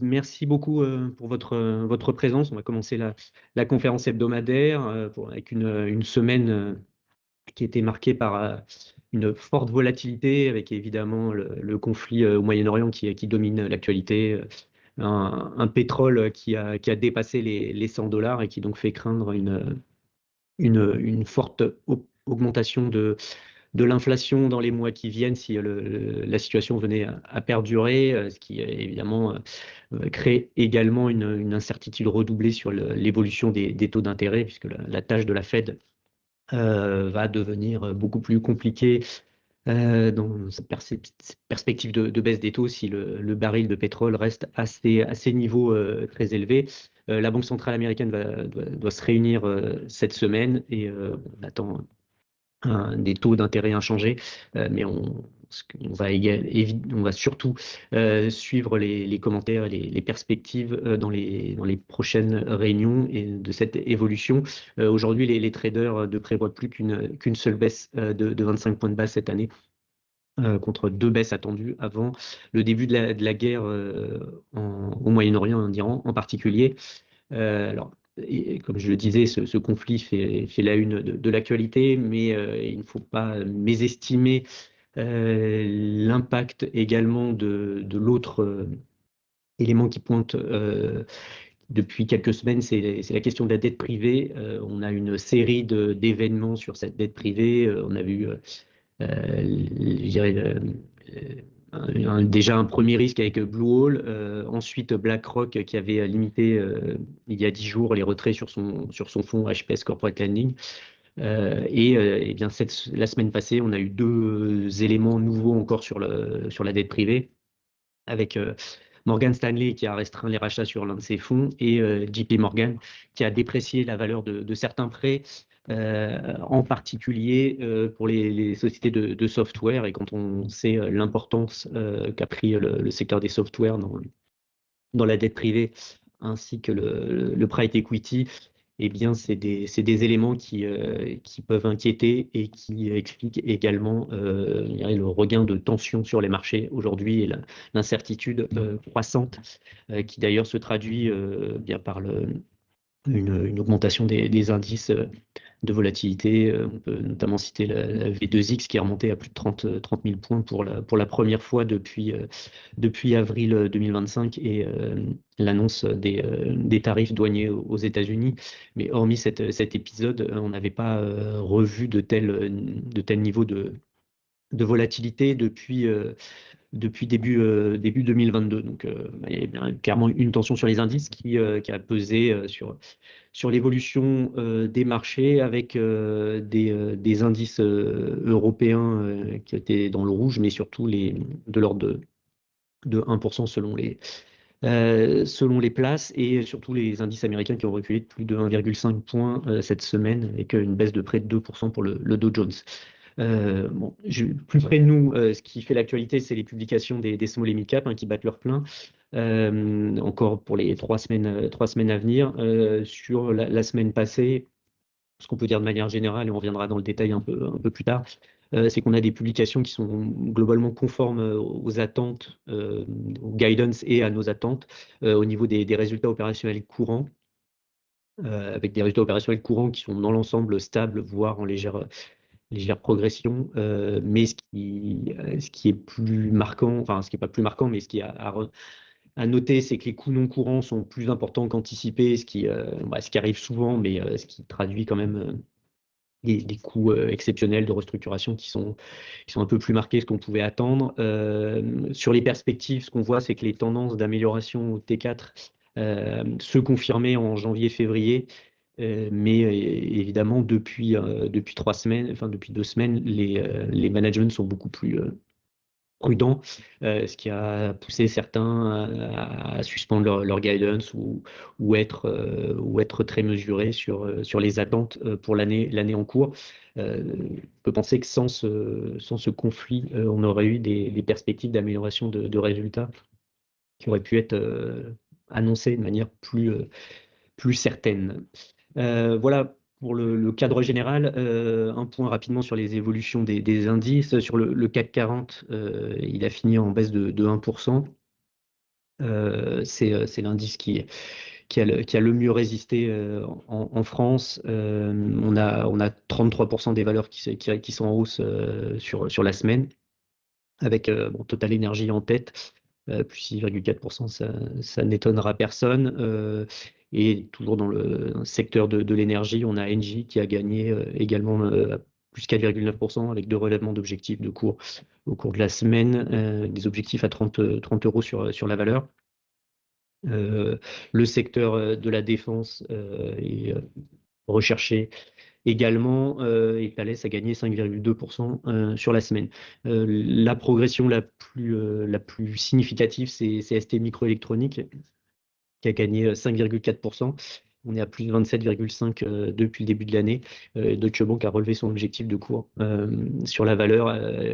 Merci beaucoup pour votre présence. On va commencer la conférence hebdomadaire avec une semaine qui était marquée par une forte volatilité, avec évidemment le conflit au Moyen-Orient qui domine l'actualité, un pétrole qui a dépassé les $100 et qui donc fait craindre une forte augmentation de l'inflation dans les mois qui viennent si la situation venait à perdurer, ce qui évidemment crée également une incertitude redoublée sur l'évolution des taux d'intérêt, puisque la tâche de la Fed va devenir beaucoup plus compliquée dans cette perspective de baisse des taux si le baril de pétrole reste à ces niveaux très élevés. La Banque centrale américaine doit se réunir cette semaine et on attend des taux d'intérêt inchangés, mais on va surtout suivre les commentaires et les perspectives dans les prochaines réunions et de cette évolution. Aujourd'hui, les traders ne prévoient plus qu'une seule baisse de 25 points de base cette année, contre deux baisses attendues avant le début de la guerre au Moyen-Orient, en Iran en particulier. Alors, et comme je le disais, ce conflit fait la une de l'actualité, mais il ne faut pas mésestimer l'impact également de l'autre élément qui pointe depuis quelques semaines, c'est la question de la dette privée. On a une série d'événements sur cette dette privée. On a vu je dirais, déjà un premier risque avec Blue Hole, ensuite BlackRock qui avait limité il y a 10 jours les retraits sur son fonds HPS Corporate Lending. Et bien la semaine passée, on a eu deux éléments nouveaux encore sur la dette privée, avec Morgan Stanley qui a restreint les rachats sur l'un de ses fonds et JP Morgan qui a déprécié la valeur de certains prêts, en particulier pour les sociétés de software. Et quand on sait l'importance qu'a pris le secteur des softwares dans la dette privée ainsi que le private equity, eh bien, c'est des éléments qui peuvent inquiéter et qui expliquent également je dirais, le regain de tension sur les marchés aujourd'hui et l'incertitude croissante, qui d'ailleurs se traduit bien par une augmentation des indices de volatilité. On peut notamment citer la V2X qui est remontée à plus de 30 000 points pour la première fois depuis avril 2025 et l'annonce des tarifs douaniers aux États-Unis. Mais hormis cet épisode, on n'avait pas revu de tel niveau de volatilité depuis début 2022. Donc, il y a bien clairement une tension sur les indices qui a pesé sur l'évolution des marchés, avec des indices européens qui étaient dans le rouge, mais surtout de l'ordre de 1% selon les places, et surtout les indices américains qui ont reculé de plus de 1,5 points cette semaine, avec une baisse de près de 2% pour le Dow Jones. Bon, plus près de nous, ce qui fait l'actualité, c'est les publications des small et mid cap qui battent leur plein, encore pour les 3 semaines à venir. Sur la semaine passée, ce qu'on peut dire de manière générale, et on reviendra dans le détail un peu plus tard, c'est qu'on a des publications qui sont globalement conformes aux attentes, aux guidance et à nos attentes au niveau des résultats opérationnels courants, avec des résultats opérationnels courants qui sont dans l'ensemble stables, voire en légère progression. Mais ce qui est plus marquant, enfin ce qui n'est pas plus marquant, mais ce qui est à noter, c'est que les coûts non courants sont plus importants qu'anticipés, ce qui arrive souvent, mais ce qui traduit quand même des coûts exceptionnels de restructuration qui sont un peu plus marqués que ce qu'on pouvait attendre. Sur les perspectives, ce qu'on voit, c'est que les tendances d'amélioration au T4 se confirmaient en janvier-février, mais évidemment depuis 3 semaines, enfin depuis 2 semaines, les managements sont beaucoup plus prudents, ce qui a poussé certains à suspendre leur guidance ou être très mesurés sur les attentes pour l'année en cours. On peut penser que sans ce conflit, on aurait eu des perspectives d'amélioration de résultats qui auraient pu être annoncées de manière plus certaine. Voilà pour le cadre général. Un point rapidement sur les évolutions des indices. Sur le CAC 40, il a fini en baisse de 1%. C'est l'indice qui a le mieux résisté en France. On a 33% des valeurs qui sont en hausse sur la semaine, avec Total Energy en tête, plus 6,4%, ça n'étonnera personne. Et toujours dans le secteur de l'énergie, on a Engie qui a gagné également plus 4,9% avec deux relèvements d'objectifs de cours au cours de la semaine, des objectifs à 30 euros sur la valeur. Le secteur de la défense est recherché également, et Thales a gagné 5,2% sur la semaine. La progression la plus significative, c'est ST Microélectronique, qui a gagné 5,4%. On est à plus de 27,5 depuis le début de l'année. Deutsche Bank a relevé son objectif de cours sur la valeur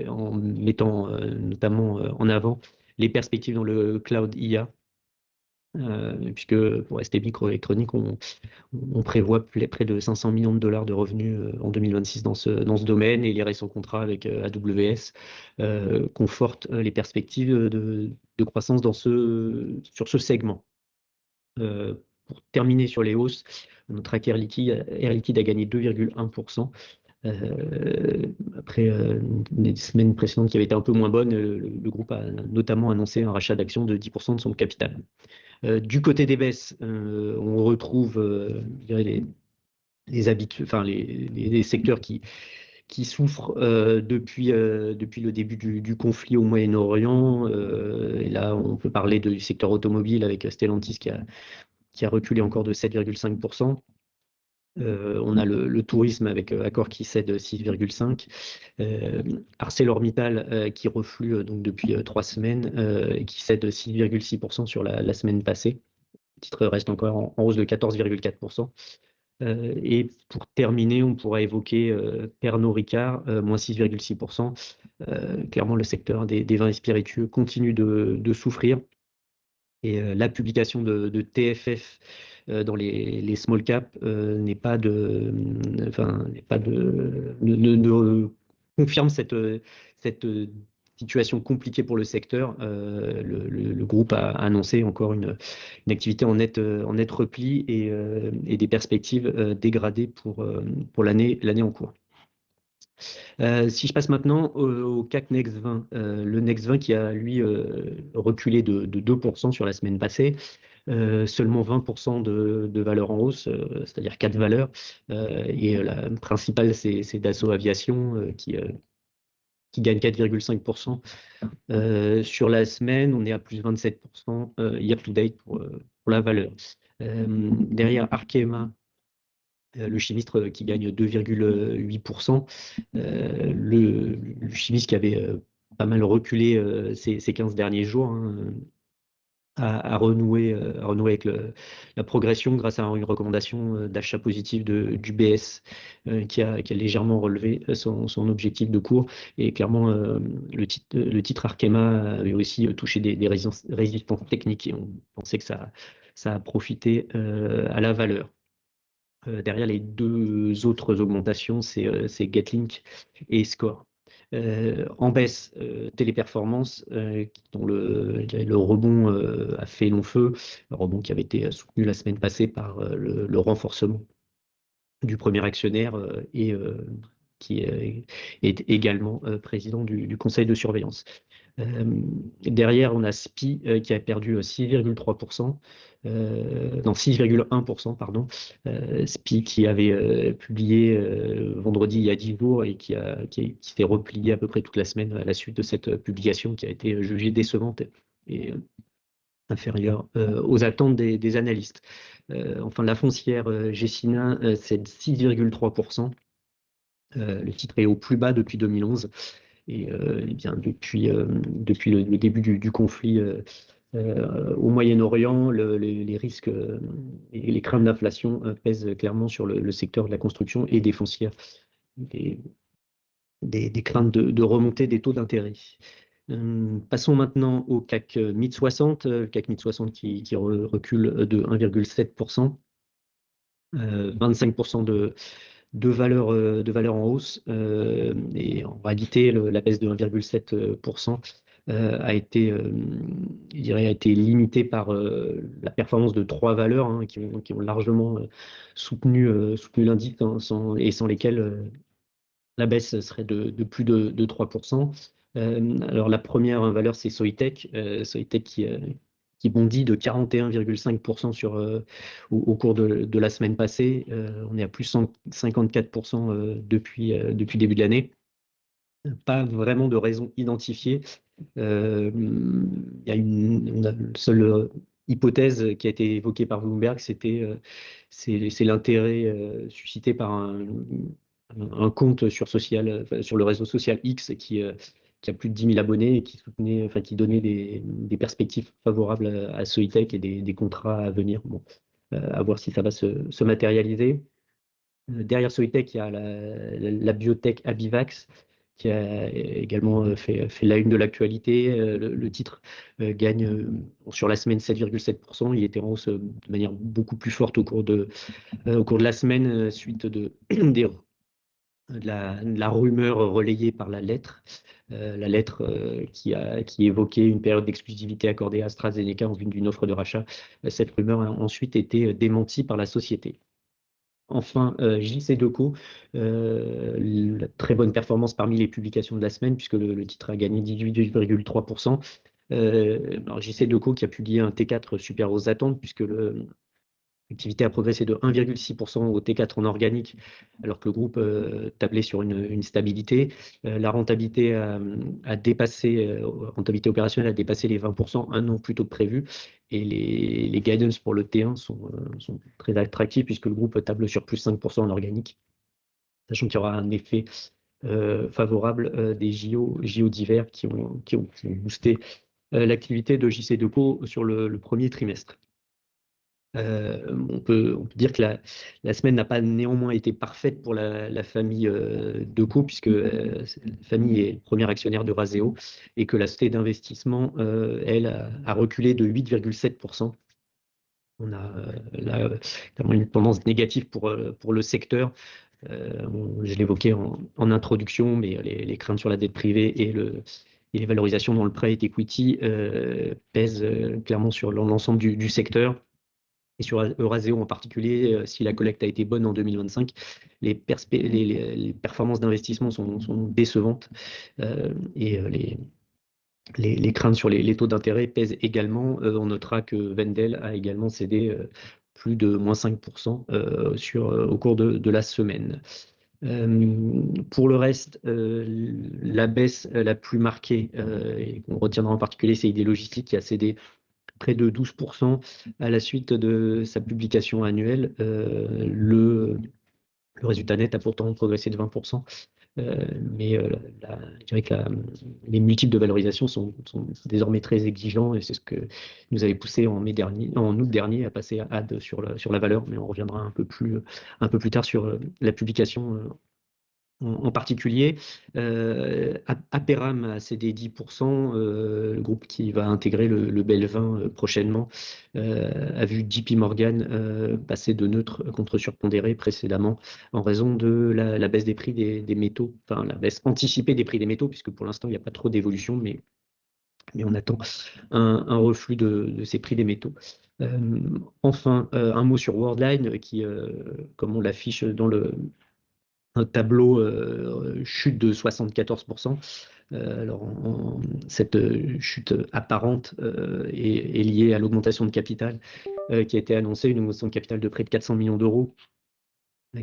en mettant notamment en avant les perspectives dans le cloud IA. Puisque pour ST Microélectronique, on prévoit près de 500 millions de dollars de revenus en 2026 dans ce domaine, et les récents contrats avec AWS confortent les perspectives de croissance sur ce segment. Pour terminer sur les hausses, notre Air Liquide a gagné 2,1%. Après des semaines précédentes qui avaient été un peu moins bonnes, le groupe a notamment annoncé un rachat d'actions de 10% de son capital. Du côté des baisses, on retrouve je dirais les secteurs qui souffrent depuis le début du conflit au Moyen-Orient. Et là, on peut parler du secteur automobile avec Stellantis qui a reculé encore de 7,5%. On a le tourisme avec Accor qui cède 6,5%. ArcelorMittal qui reflue donc depuis 3 semaines et qui cède 6,6% sur la semaine passée. Le titre reste encore en hausse de 14,4%. Et pour terminer, on pourra évoquer Pernod Ricard, moins 6,6%. Clairement, le secteur des vins et spiritueux continue de souffrir. Et la publication de TFF dans les small cap n'est pas confirme cette situation compliquée pour le secteur. Le groupe a annoncé encore une activité en net repli et des perspectives dégradées pour l'année en cours. Si je passe maintenant au CAC Next 20, le Next 20 qui a lui reculé de 2% sur la semaine passée, seulement 20% de valeurs en hausse, c'est-à-dire 4 valeurs, et la principale c'est Dassault Aviation qui gagne 4,5%. Sur la semaine, on est à plus 27% year to date pour la valeur. Derrière Arkema, le chimiste qui gagne 2,8%. Le chimiste qui avait pas mal reculé ces 15 derniers jours, hein, a renoué avec la progression grâce à une recommandation d'achat positif du BS qui a légèrement relevé son objectif de cours. Et clairement, le titre Arkema avait aussi touché des résistances techniques et on pensait que ça a profité à la valeur. Derrière les deux autres augmentations, c'est Getlink et Score. En baisse, Téléperformance, dont le rebond a fait long feu, le rebond qui avait été soutenu la semaine passée par le renforcement du premier actionnaire et qui est également président du conseil de surveillance. Derrière, on a SPI qui a perdu 6,3%, non 6,1%, pardon. SPI qui avait publié vendredi il y a 10 jours et qui s'est replié à peu près toute la semaine à la suite de cette publication qui a été jugée décevante et inférieure aux attentes des analystes. Enfin, la foncière Gecina, c'est 6,3%. Le titre est au plus bas depuis 2011. Et bien, depuis le début du conflit au Moyen-Orient, les risques et les craintes d'inflation pèsent clairement sur le secteur de la construction et des foncières, des craintes de remontée des taux d'intérêt. Passons maintenant au CAC Mid 60, le CAC Mid 60 qui recule de 1,7%, 25% de valeurs en hausse, et en réalité la baisse de 1,7% je dirais, a été limité par la performance de trois valeurs hein, qui ont largement soutenu l'indice hein, et sans lesquelles la baisse serait de plus de 3%. Alors la première valeur, c'est Soitec, Soitec qui bondit de 41,5% au cours de la semaine passée. On est à plus 54% depuis le début de l'année. Pas vraiment de raison identifiée. On a une seule hypothèse qui a été évoquée par Bloomberg, c'est l'intérêt suscité par un compte sur le réseau social X qui a plus de 10 000 abonnés et qui soutenait, enfin, qui donnait des perspectives favorables à Soitec et des contrats à venir. Bon, à voir si ça va se matérialiser. Derrière Soitec, il y a la biotech Abivax qui a également fait la une de l'actualité. Le titre gagne sur la semaine 7,7%. Il était en hausse de manière beaucoup plus forte au cours de la semaine suite de la rumeur relayée par la lettre qui évoquait une période d'exclusivité accordée à AstraZeneca en vue d'une offre de rachat. Cette rumeur a ensuite été démentie par la société. Enfin, JC Deco, la très bonne performance parmi les publications de la semaine, puisque le titre a gagné 18,3%. Alors JC Deco qui a publié un T4 super aux attentes, puisque l'activité a progressé de 1,6% au T4 en organique, alors que le groupe tablait sur une stabilité. La rentabilité opérationnelle a dépassé les 20% un an plus tôt que prévu. Et les guidance pour le T1 sont très attractifs puisque le groupe table sur plus 5% en organique, sachant qu'il y aura un effet favorable des JO d'hiver qui ont boosté l'activité de JC Deco sur le premier trimestre. On peut dire que la semaine n'a pas néanmoins été parfaite pour la famille Deco, puisque la famille est le premier actionnaire de Raseo et que la société d'investissement, elle, a reculé de 8,7%. On a là clairement une tendance négative pour le secteur. Je l'évoquais en introduction, mais les craintes sur la dette privée et les valorisations dans le private equity pèsent clairement sur l'ensemble du secteur. Et sur Euraseo en particulier, si la collecte a été bonne en 2025, les performances d'investissement sont décevantes et les craintes sur les taux d'intérêt pèsent également. On notera que Wendel a également cédé plus de moins 5% au cours de la semaine. Pour le reste, la baisse la plus marquée, et qu'on retiendra en particulier, c'est ID Logistique qui a cédé près de 12% à la suite de sa publication annuelle. Le résultat net a pourtant progressé de 20%, mais je dirais que les multiples de valorisation sont désormais très exigeants et c'est ce que nous avait poussé en août dernier à passer à add sur la valeur, mais on reviendra un peu plus tard sur la publication en particulier. Aperam a cédé 10%, le groupe qui va intégrer le Belvin prochainement, a vu JP Morgan passer de neutre contre surpondéré précédemment en raison de la baisse des prix des métaux, enfin la baisse anticipée des prix des métaux, puisque pour l'instant il n'y a pas trop d'évolution, mais on attend un reflux de ces prix des métaux. Enfin, un mot sur Worldline qui, comme on l'affiche dans un tableau chute de 74%. Alors, cette chute apparente est liée à l'augmentation de capital qui a été annoncée, une augmentation de capital de près de 400 millions d'euros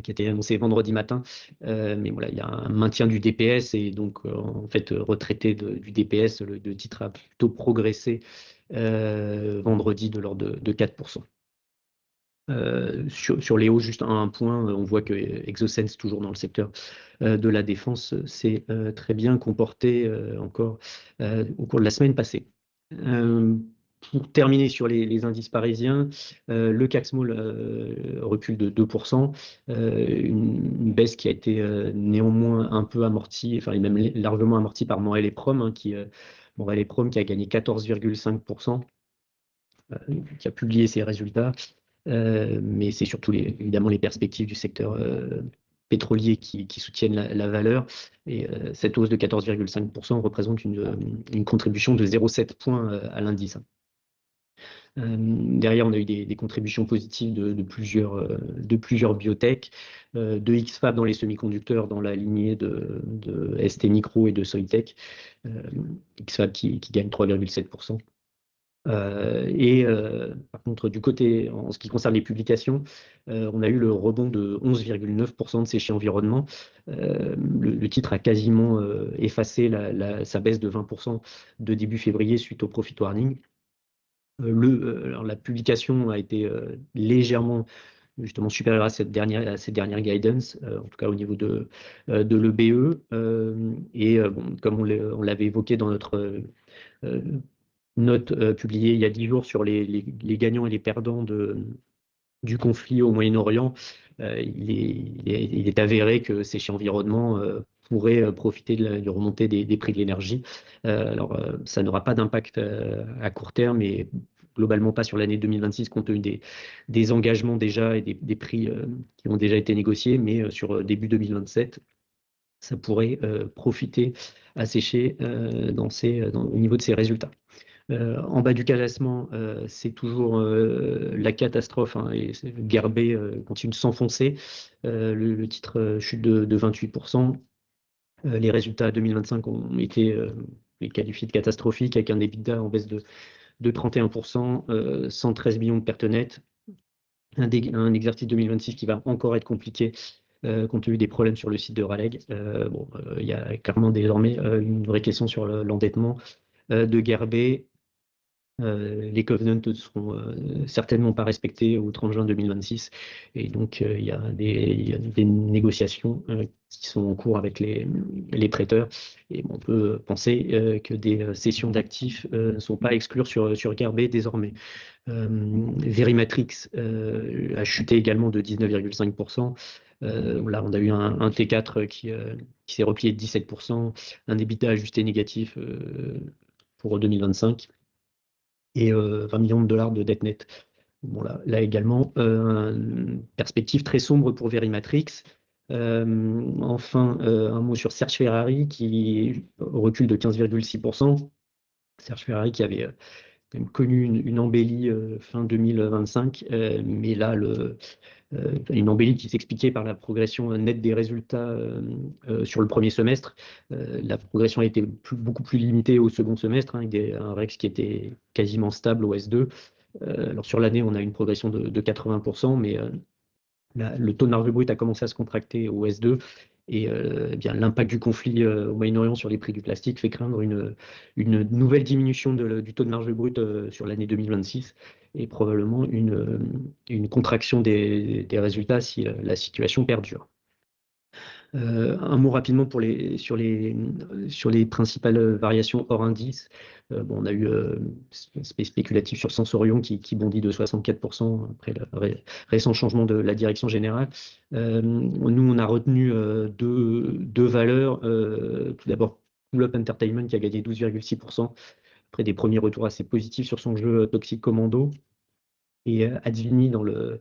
qui a été annoncée vendredi matin. Mais voilà, il y a un maintien du DPS et donc, en fait, retraité du DPS, le titre a plutôt progressé vendredi de l'ordre de 4%. Sur les hauts, juste un point, on voit que Exosense, toujours dans le secteur de la défense, s'est très bien comporté encore au cours de la semaine passée. Pour terminer sur les indices parisiens, le CAC Small recule de 2%, une baisse qui a été néanmoins un peu amortie, enfin même largement amortie par Morel et Prom, hein, Morel et Prom qui a gagné 14,5%, qui a publié ses résultats. Mais c'est surtout évidemment les perspectives du secteur pétroliers qui soutiennent la valeur. Et cette hausse de 14,5% représente une contribution de 0,7 points à l'indice. Derrière, on a eu des contributions positives de plusieurs biotech, de X-FAB dans les semi-conducteurs, dans la lignée de ST Micro et de Soitec. X-FAB qui gagne 3,7%. Par contre, du côté, en ce qui concerne les publications, on a eu le rebond de 11,9% de Séché Environnement. Le titre a quasiment effacé sa baisse de 20% de début février suite au profit warning. Alors la publication a été légèrement justement supérieure à cette dernière guidance, en tout cas au niveau de l'EBE. Bon, comme on l'avait évoqué dans notre note publiée il y a 10 jours sur les gagnants et les perdants du conflit au Moyen-Orient, il est avéré que Séché Environnement pourrait profiter de remontée des prix de l'énergie. Alors, ça n'aura pas d'impact à court terme et globalement pas sur l'année 2026 compte tenu des engagements déjà et des prix qui ont déjà été négociés, mais sur début 2027, ça pourrait profiter à Séché au niveau de ses résultats. En bas du classement, c'est toujours la catastrophe, hein, et Gerbet continue de s'enfoncer. Le titre chute de 28%. Les résultats 2025 ont été qualifiés de catastrophiques avec un EBITDA en baisse de 31%, 113 millions de pertes nettes. Un exercice 2026 qui va encore être compliqué compte tenu des problèmes sur le site de Raleigh. Il y a clairement désormais une vraie question sur l'endettement de Gerbet. Les covenants ne seront certainement pas respectés au 30 juin 2026 et donc il y a des négociations qui sont en cours avec les prêteurs et on peut penser que des cessions d'actifs ne sont pas à exclure sur Gerbet désormais. Verimatrix a chuté également de 19,5%. Là, on a eu un T4 qui s'est replié de 17%, un EBITDA ajusté négatif pour 2025. Et 20 millions de dollars de dette nette. Bon, là également, perspective très sombre pour Verimatrix. Enfin, un mot sur Serge Ferrari qui recule de 15,6%. Serge Ferrari qui avait quand même connu une embellie fin 2025, mais là, une embellie qui s'expliquait par la progression nette des résultats sur le premier semestre. La progression a été beaucoup plus limitée au second semestre, hein, avec un REX qui était quasiment stable au S2. Alors sur l'année, on a une progression de 80%, mais le taux de marge brute a commencé à se contracter au S2. Et eh bien, l'impact du conflit au Moyen-Orient sur les prix du plastique fait craindre une nouvelle diminution du taux de marge brute sur l'année 2026 et probablement une contraction des résultats si la situation perdure. Un mot rapidement sur les principales variations hors indice. Bon, on a eu spéculatif sur Sensorion qui bondit de 64% après le récent changement de la direction générale. Nous, on a retenu deux valeurs. Tout d'abord, Cool Up Entertainment qui a gagné 12,6% après des premiers retours assez positifs sur son jeu Toxic Commando. Et Advini dans le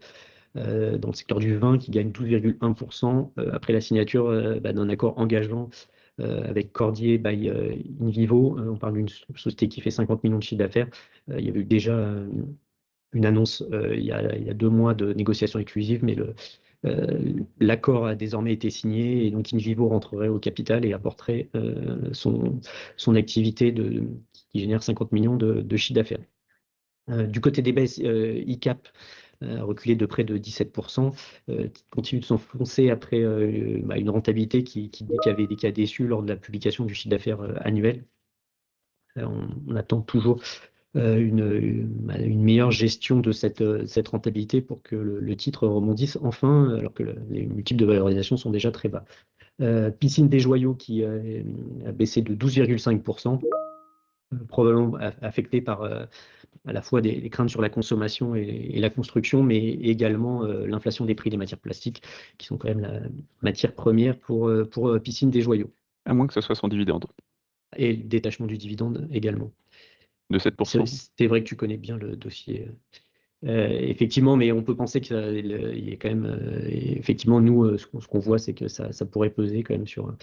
secteur du vin qui gagne 12,1% après la signature d'un accord engageant avec Cordier by InVivo. On parle d'une société qui fait 50 millions de chiffre d'affaires. Il y avait eu déjà une annonce il y a 2 mois de négociations exclusives, mais l'accord a désormais été signé et donc InVivo rentrerait au capital et apporterait son activité qui génère 50 millions de chiffre d'affaires. Du côté des baisses, ICAP reculé de près de 17%, continue de s'enfoncer après une rentabilité qui a déçu lors de la publication du chiffre d'affaires annuel. On attend toujours une meilleure gestion de cette rentabilité pour que le titre rebondisse enfin, alors que les multiples de valorisation sont déjà très bas. Piscine des Joyaux qui a baissé de 12,5%, probablement affecté par à la fois des craintes sur la consommation et la construction, mais également l'inflation des prix des matières plastiques, qui sont quand même la matière première pour Piscine des Joyaux. À moins que ce soit son dividende. Et le détachement du dividende également. De 7%. C'est vrai que tu connais bien le dossier Effectivement, mais on peut penser il y a quand même, effectivement, nous, ce qu'on voit, c'est que ça pourrait peser quand même sur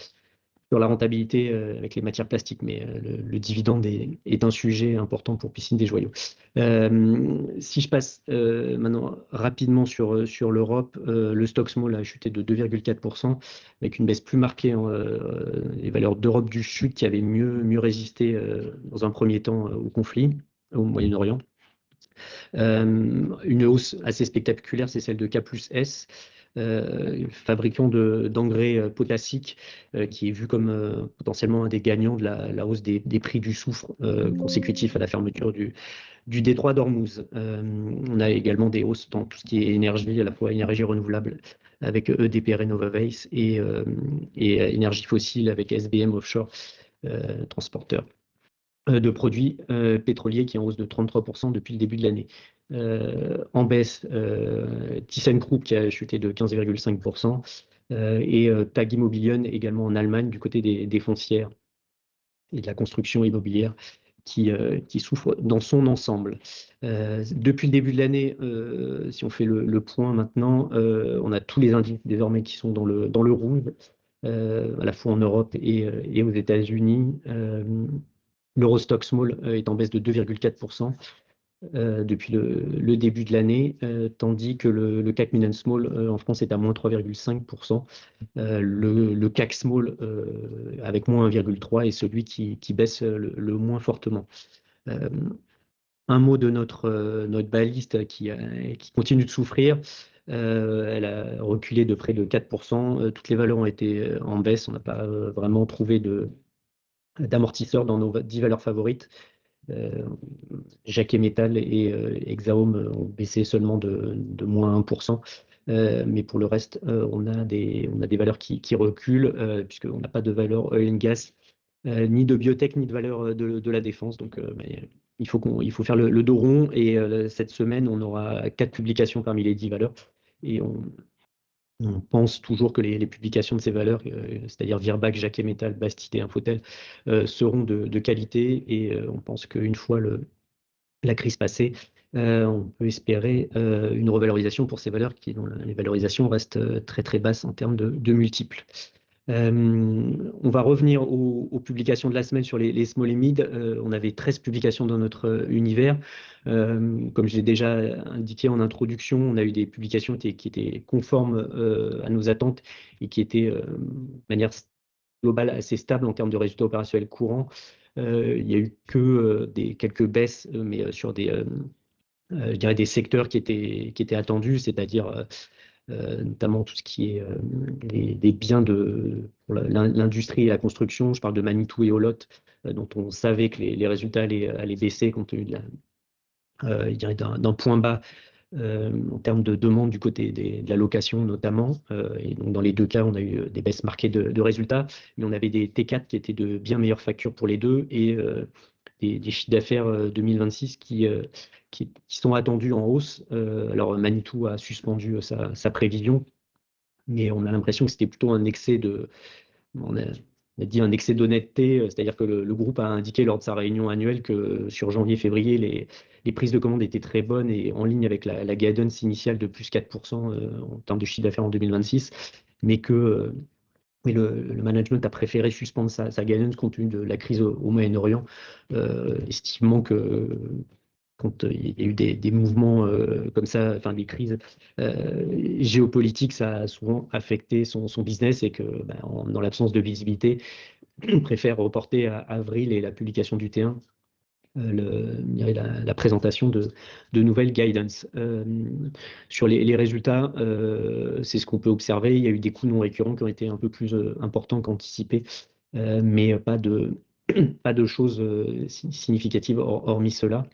la rentabilité avec les matières plastiques, mais le dividende est un sujet important pour Piscine des Joyaux. Si je passe maintenant rapidement sur l'Europe, le stock small a chuté de 2,4%, avec une baisse plus marquée les valeurs d'Europe du Sud qui avaient mieux résisté dans un premier temps au conflit au Moyen-Orient. Une hausse assez spectaculaire, c'est celle de K plus S, fabricant d'engrais potassiques, qui est vu comme potentiellement un des gagnants de la hausse des prix du soufre consécutif à la fermeture du détroit d'Ormuz. On a également des hausses dans tout ce qui est énergie, à la fois énergie renouvelable avec EDP Renovabase et énergie fossile avec SBM Offshore transporteur de produits pétroliers qui est en hausse de 33% depuis le début de l'année. En baisse, ThyssenKrupp qui a chuté de 15,5% et TAG Immobilien également en Allemagne du côté des foncières et de la construction immobilière qui souffre dans son ensemble. Depuis le début de l'année, si on fait le point maintenant, on a tous les indices désormais qui sont dans le rouge, à la fois en Europe et aux États-Unis. L'Eurostoxx Small est en baisse de 2,4% depuis le début de l'année, tandis que le CAC Mid Small en France est à moins 3,5%. Le CAC Small avec moins 1,3% est celui qui baisse le moins fortement. Un mot de notre baliste qui continue de souffrir. Elle a reculé de près de 4%. Toutes les valeurs ont été en baisse. On n'a pas vraiment trouvé d'amortisseurs dans nos 10 valeurs favorites. Jacquet Metal et Exaom ont baissé seulement de moins 1%. Mais pour le reste, on a des valeurs qui reculent, puisqu'on n'a pas de valeur oil and gas, ni de biotech, ni de valeur de la défense. Donc, il faut faire le dos rond. Et cette semaine, on aura 4 publications parmi les 10 valeurs. Et on pense toujours que les publications de ces valeurs, c'est-à-dire Virbac, Jacquet Metal, Bastide et Infotel, seront de qualité. Et on pense qu'une fois la crise passée, on peut espérer une revalorisation pour ces valeurs dont les valorisations restent très très basses en termes de multiples. On va revenir aux publications de la semaine sur les small et mid. On avait 13 publications dans notre univers. Comme je l'ai déjà indiqué en introduction, on a eu des publications qui étaient conformes à nos attentes et qui étaient de manière globale assez stables en termes de résultats opérationnels courants. Il n'y a eu que quelques baisses, mais sur je dirais des secteurs qui étaient attendus, c'est-à-dire notamment tout ce qui est les biens pour l'industrie et la construction. Je parle de Manitou et Olot, dont on savait que les résultats allaient baisser compte tenu je dirais d'un point bas en termes de demande du côté de la location notamment. Et donc dans les deux cas, on a eu des baisses marquées de résultats, mais on avait des T4 qui étaient de bien meilleures factures pour les deux et des chiffres d'affaires 2026 qui sont attendus en hausse. Alors Manitou a suspendu sa prévision, mais on a l'impression que c'était plutôt un excès on a dit un excès d'honnêteté, c'est-à-dire que le groupe a indiqué lors de sa réunion annuelle que sur janvier-février, les prises de commandes étaient très bonnes et en ligne avec la guidance initiale de plus 4% en termes de chiffre d'affaires en 2026, mais que le management a préféré suspendre sa guidance compte tenu de la crise au Moyen-Orient, estimant que quand il y a eu des mouvements comme ça, enfin des crises géopolitiques, ça a souvent affecté son business et que dans l'absence de visibilité, on préfère reporter à avril et la publication du T1 je dirais la présentation de nouvelles guidance. Sur les résultats, c'est ce qu'on peut observer. Il y a eu des coûts non récurrents qui ont été un peu plus importants qu'anticipés, mais pas de choses significatives hormis cela.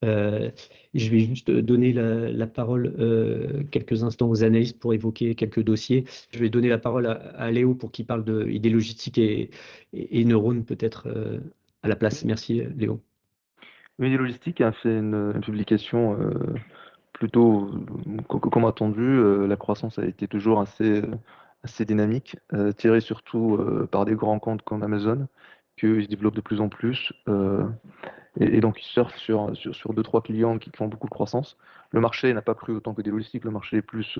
Je vais juste donner la parole quelques instants aux analystes pour évoquer quelques dossiers. Je vais donner la parole à Léo pour qu'il parle d'idées logistiques et neurones peut-être à la place. Merci Léo. Midi Logistique a fait une publication plutôt comme attendu. La croissance a été toujours assez dynamique, tirée surtout par des grands comptes comme Amazon, qui se développent de plus en plus. et donc ils surfent sur 2-3 clients qui font beaucoup de croissance. Le marché n'a pas cru autant que des logistiques, le marché est plus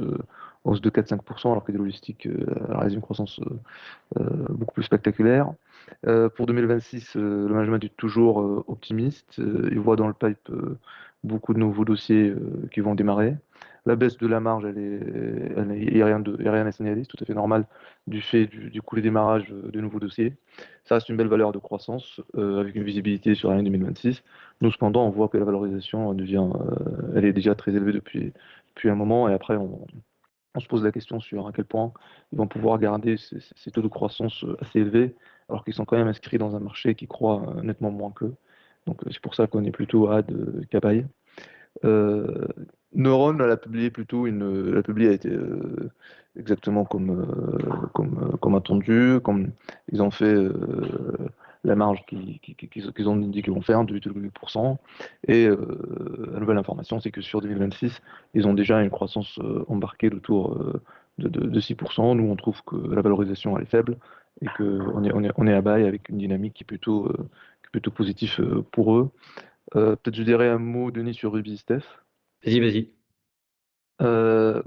hausse de 4-5%, alors que des logistiques a réalisé une croissance beaucoup plus spectaculaire. Pour 2026, le management est toujours optimiste. Il voit dans le pipe beaucoup de nouveaux dossiers qui vont démarrer. La baisse de la marge, il n'y a rien y a rien à signaler, c'est tout à fait normal du fait du coup les démarrages de nouveaux dossiers. Ça reste une belle valeur de croissance avec une visibilité sur l'année 2026. Nous, cependant, on voit que la valorisation elle est déjà très élevée depuis un moment et après, on se pose la question sur à quel point ils vont pouvoir garder ces taux de croissance assez élevés, alors qu'ils sont quand même inscrits dans un marché qui croît nettement moins qu'eux. Donc c'est pour ça qu'on est plutôt à de Capaille. Euh, Neuron, elle a publié a été exactement comme attendu, comme ils ont fait la marge qu'ils ont dit qu'ils vont faire, de 8,8%. Et la nouvelle information, c'est que sur 2026, ils ont déjà une croissance embarquée d'autour de 6%. Nous, on trouve que la valorisation elle est faible et qu'on est à bail avec une dynamique qui est plutôt positive pour eux. Peut-être je dirais un mot, Denis, sur Ruby Steph. Vas-y, vas-y.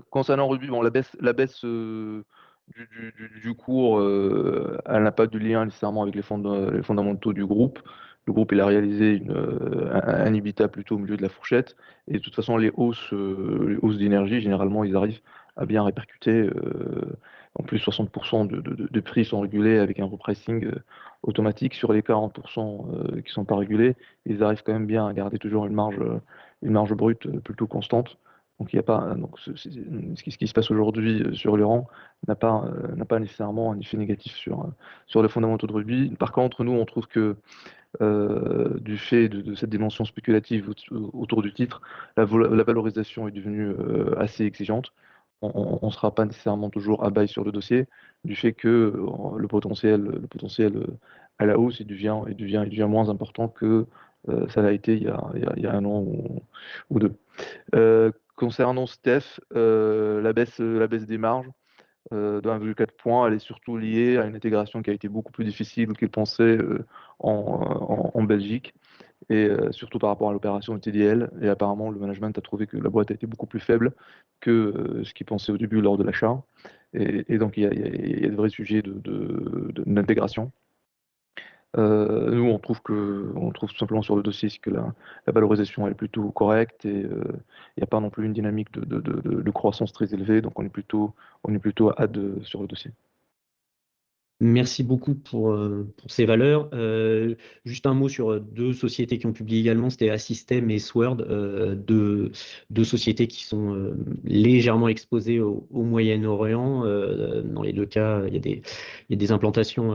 Concernant Ruby, bon, la baisse du cours, elle n'a pas de lien nécessairement avec les fondamentaux du groupe. Le groupe, il a réalisé un EBITDA plutôt au milieu de la fourchette. Et de toute façon, les hausses d'énergie, généralement, ils arrivent à bien répercuter. En plus, 60% de prix sont régulés avec un repricing automatique. Sur les 40% qui ne sont pas régulés, ils arrivent quand même bien à garder toujours une marge brute plutôt constante. Donc, il y a pas, donc ce qui se passe aujourd'hui sur l'Iran n'a pas nécessairement un effet négatif sur les fondamentaux de Ruby. Par contre, nous, on trouve que du fait de cette dimension spéculative autour du titre, la valorisation est devenue assez exigeante. On ne sera pas nécessairement toujours à bail sur le dossier, du fait que le potentiel à la hausse il devient moins important que ça l'a été il y a un an ou deux. Concernant Steph, la baisse des marges de 1,4 points, elle est surtout liée à une intégration qui a été beaucoup plus difficile qu'il pensait en Belgique, et surtout par rapport à l'opération TDL. Et apparemment, le management a trouvé que la boîte a été beaucoup plus faible que ce qu'il pensait au début lors de l'achat. Et donc, il y a de vrais sujets d'intégration. Nous, on trouve tout simplement sur le dossier que la valorisation elle est plutôt correcte et il n'y a pas non plus une dynamique de croissance très élevée, donc on est plutôt à sur le dossier. Merci beaucoup pour ces valeurs. Juste un mot sur deux sociétés qui ont publié également, c'était Assystem et Sword, deux sociétés qui sont légèrement exposées au Moyen-Orient. Dans les deux cas, il y a des implantations,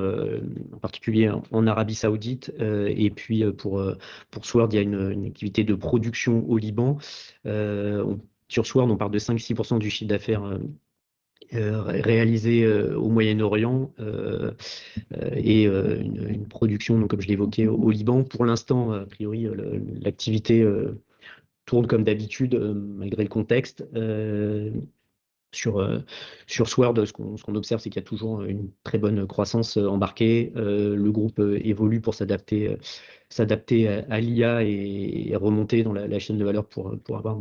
en particulier en Arabie Saoudite. Et puis pour Sword, il y a une activité de production au Liban. Sur Sword, on parle de 5-6% du chiffre d'affaires réalisé au Moyen-Orient et une production, donc, comme je l'évoquais, au Liban. Pour l'instant, a priori, l'activité tourne comme d'habitude, malgré le contexte. Sur Sword, ce qu'on observe, c'est qu'il y a toujours une très bonne croissance embarquée. Le groupe évolue pour s'adapter à l'IA et remonter dans la chaîne de valeur pour avoir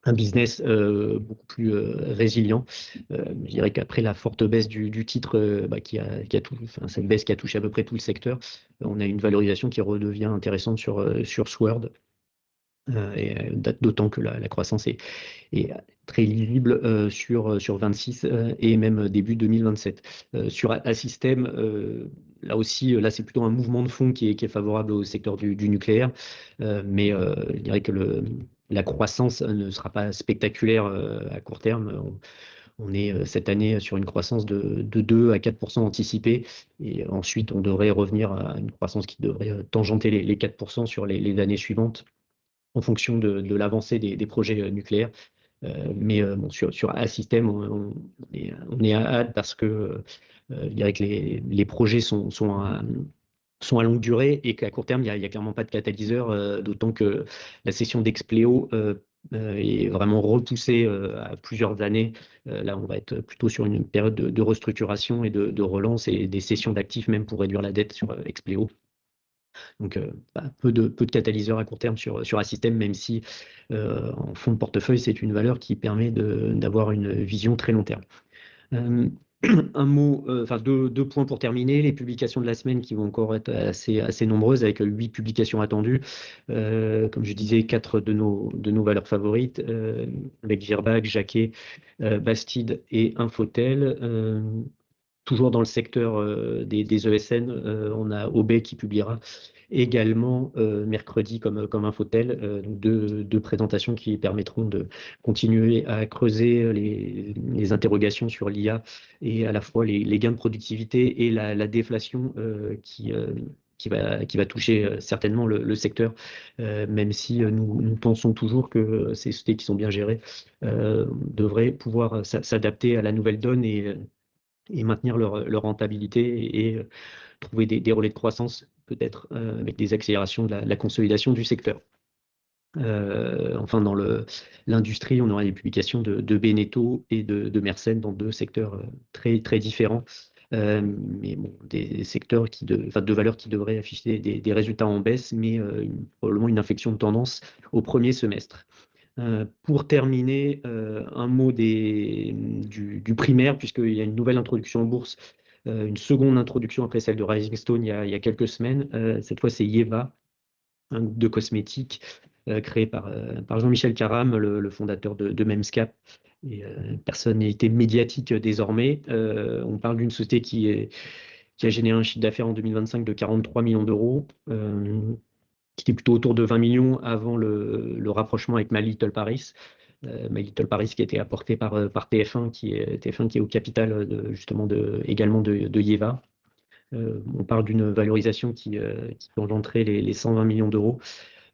un business beaucoup plus résilient. Je dirais qu'après la forte baisse du titre, enfin, cette baisse qui a touché à peu près tout le secteur, on a une valorisation qui redevient intéressante sur Sword. D'autant que la croissance est très lisible sur 26 et même début 2027. Sur Assystem, là aussi, là c'est plutôt un mouvement de fond qui est favorable au secteur du nucléaire, mais je dirais que la croissance ne sera pas spectaculaire à court terme. On est cette année sur une croissance de 2 à 4% anticipée, et ensuite on devrait revenir à une croissance qui devrait tangenter les 4% sur les années suivantes en fonction de l'avancée des projets nucléaires. Mais bon, sur Assystem, on est à hâte parce que je dirais que les projets sont à longue durée et qu'à court terme, il y a clairement pas de catalyseur, d'autant que la session d'Expléo est vraiment repoussée à plusieurs années. Là, on va être plutôt sur une période de restructuration et de relance et des cessions d'actifs même pour réduire la dette sur Expléo. Donc, peu de catalyseurs à court terme sur Assystem, même si en fond de portefeuille, c'est une valeur qui permet d'avoir une vision très long terme. Un mot, enfin deux points pour terminer. Les publications de la semaine qui vont encore être assez nombreuses, avec 8 publications attendues. Comme je disais, 4 de nos valeurs favorites, avec Virbac, Jacquet, Bastide et Infotel. Toujours dans le secteur des ESN, on a Aubet qui publiera également mercredi comme Infotel, donc deux présentations qui permettront de continuer à creuser les interrogations sur l'IA et à la fois les gains de productivité et la déflation qui va toucher certainement le secteur, même si nous pensons toujours que ces sociétés qui sont bien gérées devraient pouvoir s'adapter à la nouvelle donne et maintenir leur rentabilité et trouver des relais de croissance, peut-être avec des accélérations de la consolidation du secteur. Enfin, dans l'industrie, on aura des publications de Beneteau et de Mersen dans deux secteurs très, très différents. Mais bon, des secteurs enfin, de valeurs qui devraient afficher des résultats en baisse, mais probablement une inflexion de tendance au premier semestre. Pour terminer, un mot du primaire, puisqu'il y a une nouvelle introduction en bourse, une seconde introduction après celle de Rising Stone il y a quelques semaines. Cette fois, c'est Yeva, un groupe de cosmétiques créé par Jean-Michel Caram, le fondateur de Memscap, et personnalité médiatique désormais. On parle d'une société qui a généré un chiffre d'affaires en 2025 de 43 millions d'euros. Qui était plutôt autour de 20 millions avant le rapprochement avec My Little Paris. My Little Paris qui a été apporté par TF1, TF1 qui est au capital justement également de Yeva. On parle d'une valorisation qui peut engendrer les 120 millions d'euros,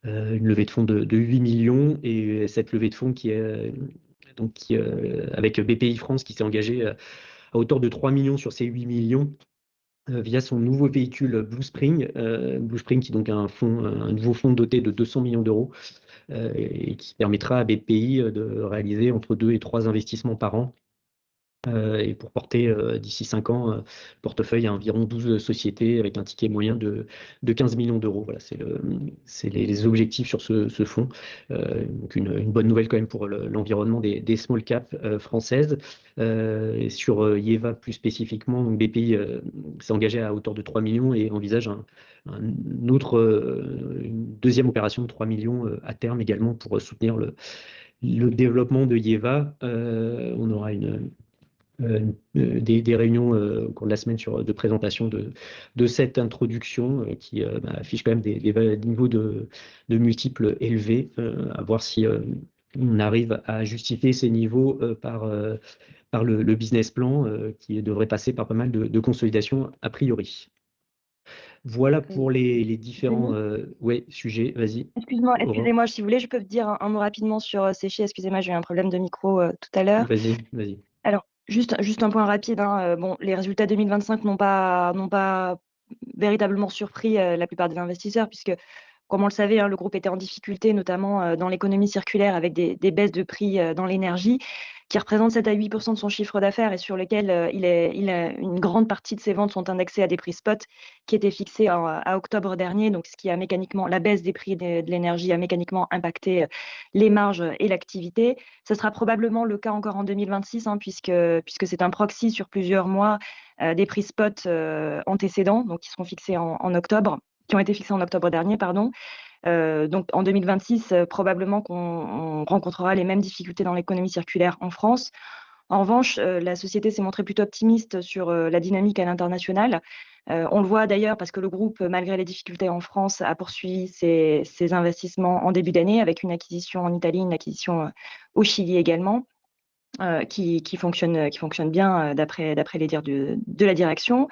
une levée de fonds de 8 millions, et cette levée de fonds avec BPI France qui s'est engagé à hauteur de 3 millions sur ces 8 millions via son nouveau véhicule Blue Spring. Blue Spring qui est donc un nouveau fonds doté de 200 millions d'euros et qui permettra à BPI de réaliser entre 2 et 3 investissements par an. Et pour porter d'ici 5 ans, le portefeuille à environ 12 sociétés avec un ticket moyen de 15 millions d'euros. Voilà, c'est les objectifs sur ce fonds. Donc une bonne nouvelle quand même pour l'environnement des small caps françaises. Et sur Yeva plus spécifiquement, donc BPI s'est engagé à hauteur de 3 millions et envisage une deuxième opération de 3 millions à terme également pour soutenir le développement de Yeva. On aura des réunions au cours de la semaine de présentation de cette introduction qui affiche quand même des niveaux de multiples élevés, à voir si on arrive à justifier ces niveaux par le business plan qui devrait passer par pas mal de consolidation a priori. Voilà pour les différents Denis, sujets. Vas-y, Aurore. excusez-moi, si vous voulez, je peux vous dire un mot rapidement sur Séché. Excusez-moi, j'ai eu un problème de micro tout à l'heure. Vas-y. Alors, juste un point rapide, hein. Bon, les résultats 2025 n'ont pas véritablement surpris la plupart des investisseurs, puisque, comme on le savait, hein, le groupe était en difficulté, notamment dans l'économie circulaire, avec des baisses de prix dans l'énergie, qui représentent 7 à 8% de son chiffre d'affaires et sur lequel une grande partie de ses ventes sont indexées à des prix spot qui étaient fixés à octobre dernier. Donc, ce qui a mécaniquement, la baisse des prix de l'énergie a mécaniquement impacté les marges et l'activité. Ce sera probablement le cas encore en 2026, hein, puisque c'est un proxy sur plusieurs mois des prix spot antécédents, donc qui seront fixés en octobre, qui ont été fixés en octobre dernier, pardon. Donc en 2026, probablement qu'on rencontrera les mêmes difficultés dans l'économie circulaire en France. En revanche, la société s'est montrée plutôt optimiste sur la dynamique à l'international. On le voit d'ailleurs parce que le groupe, malgré les difficultés en France, a poursuivi ses investissements en début d'année avec une acquisition en Italie, une acquisition au Chili également, qui fonctionne bien d'après les dires de la direction.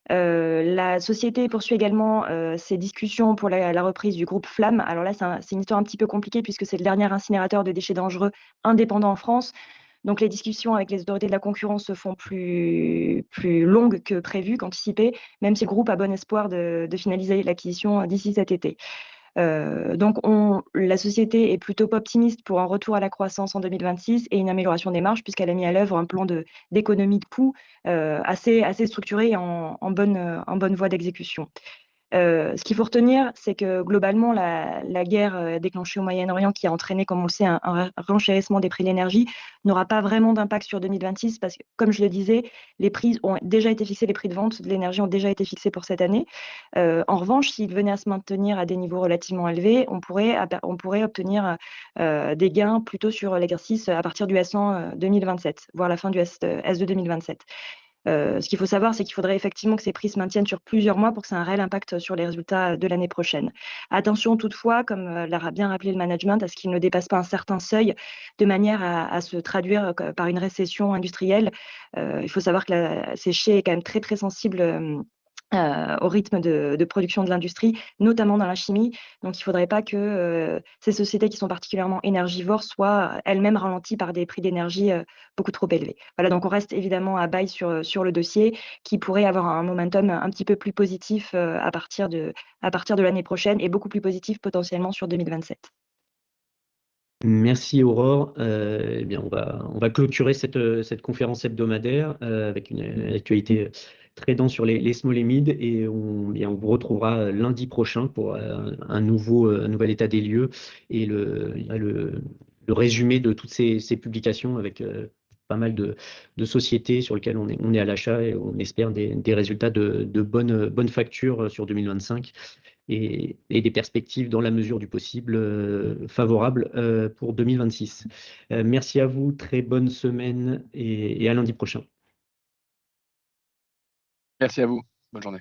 La société poursuit également ses discussions pour la reprise du groupe Flamme. Alors là, c'est une histoire un petit peu compliquée puisque c'est le dernier incinérateur de déchets dangereux indépendant en France. Donc les discussions avec les autorités de la concurrence se font plus longues que prévues, qu'anticipées, même si le groupe a bon espoir de finaliser l'acquisition d'ici cet été. Donc la société est plutôt optimiste pour un retour à la croissance en 2026 et une amélioration des marges puisqu'elle a mis à l'œuvre un plan d'économie de coûts assez structuré et en bonne voie d'exécution. Ce qu'il faut retenir, c'est que globalement, la guerre déclenchée au Moyen-Orient, qui a entraîné, comme on le sait, un renchérissement des prix de l'énergie, n'aura pas vraiment d'impact sur 2026 parce que, comme je le disais, les prix ont déjà été fixés, les prix de vente de l'énergie ont déjà été fixés pour cette année. En revanche, s'ils venaient à se maintenir à des niveaux relativement élevés, on pourrait obtenir des gains plutôt sur l'exercice à partir du S1 2027, voire la fin du S2 2027. Ce qu'il faut savoir, c'est qu'il faudrait effectivement que ces prix se maintiennent sur plusieurs mois pour que ça ait un réel impact sur les résultats de l'année prochaine. Attention toutefois, comme l'a bien rappelé le management, à ce qu'il ne dépasse pas un certain seuil de manière à se traduire par une récession industrielle. Il faut savoir que la séchée est quand même très très sensible au rythme de production de l'industrie, notamment dans la chimie. Donc, il ne faudrait pas que ces sociétés qui sont particulièrement énergivores soient elles-mêmes ralenties par des prix d'énergie beaucoup trop élevés. Voilà, donc on reste évidemment à bail sur le dossier qui pourrait avoir un momentum un petit peu plus positif à partir de l'année prochaine et beaucoup plus positif potentiellement sur 2027. Merci Aurore. Eh bien, on va clôturer cette conférence hebdomadaire avec une actualité très dense sur les small et mid et on vous retrouvera lundi prochain pour un nouvel état des lieux et le résumé de toutes ces publications avec pas mal de sociétés sur lesquelles on est à l'achat et on espère des résultats de bonnes factures sur 2025. Et des perspectives dans la mesure du possible favorables pour 2026. Merci à vous, très bonne semaine et à lundi prochain. Merci à vous. Bonne journée.